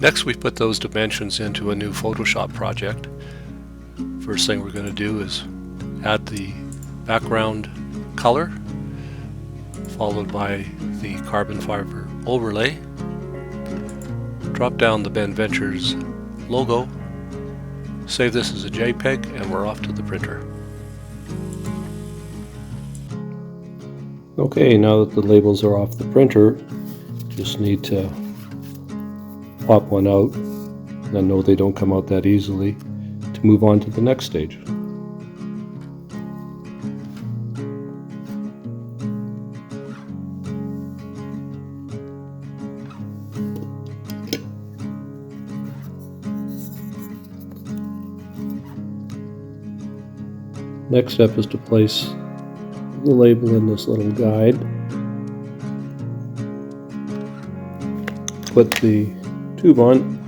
Next, we put those dimensions into a new Photoshop project. First thing we're going to do is add the background color, followed by the carbon fiber overlay. Drop down the Benventures logo, save this as a JPEG, and we're off to the printer. Okay, now that the labels are off the printer, just need to pop one out, and I know they don't come out that easily, to move on to the next stage. Next step is to place the label in this little guide. Put the tube on.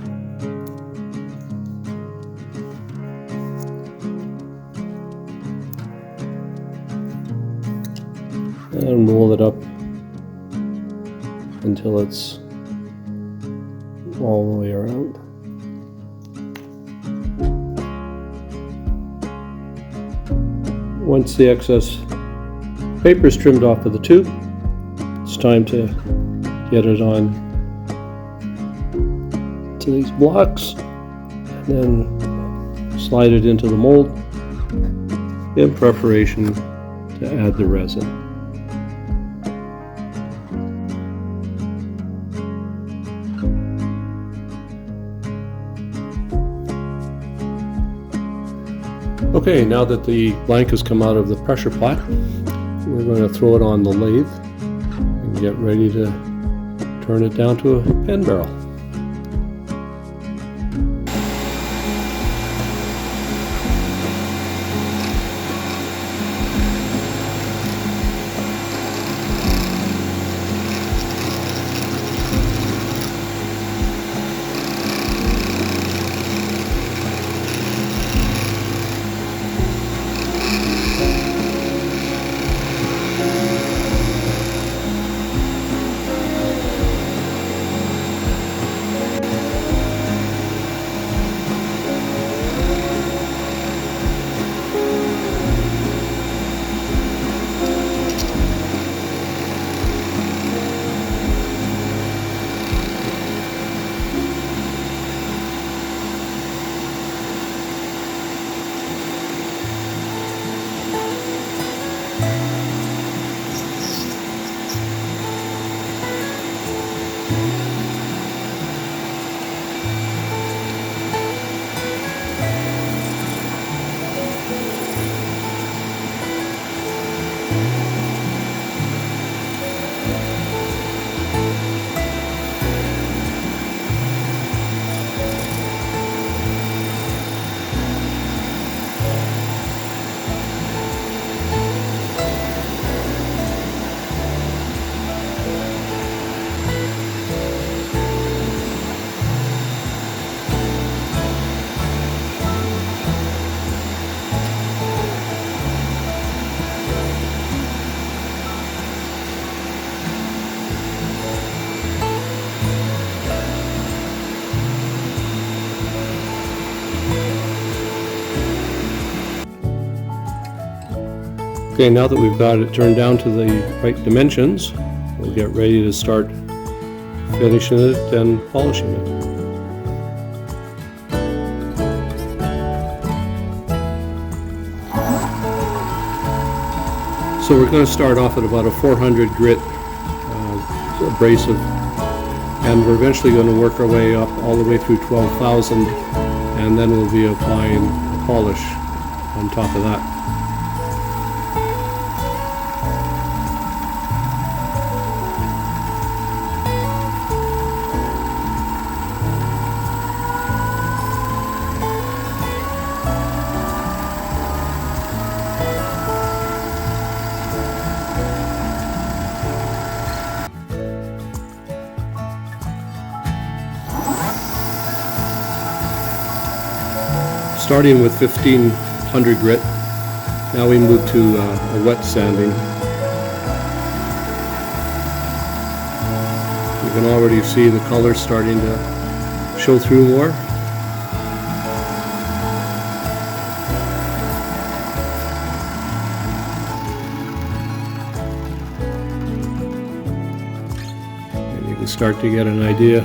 And roll it up until it's all the way around. Once the excess paper is trimmed off of the tube, it's time to get it on to these blocks, and then slide it into the mold in preparation to add the resin. Okay, now that the blank has come out of the pressure pot, we're going to throw it on the lathe and get ready to turn it down to a pen barrel. Okay, now that we've got it turned down to the right dimensions, we'll get ready to start finishing it and polishing it. So we're going to start off at about a 400 grit abrasive, and we're eventually going to work our way up all the way through 12,000, and then we'll be applying a polish on top of that. Starting with 1500 grit, now we move to a wet sanding. You can already see the color starting to show through more. And you can start to get an idea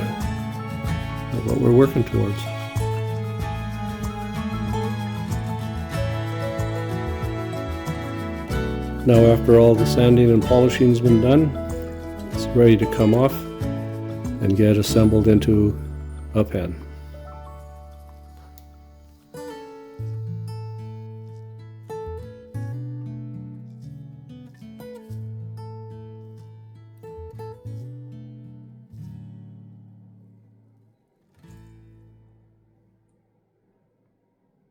of what we're working towards. Now, after all the sanding and polishing's been done, it's ready to come off and get assembled into a pen.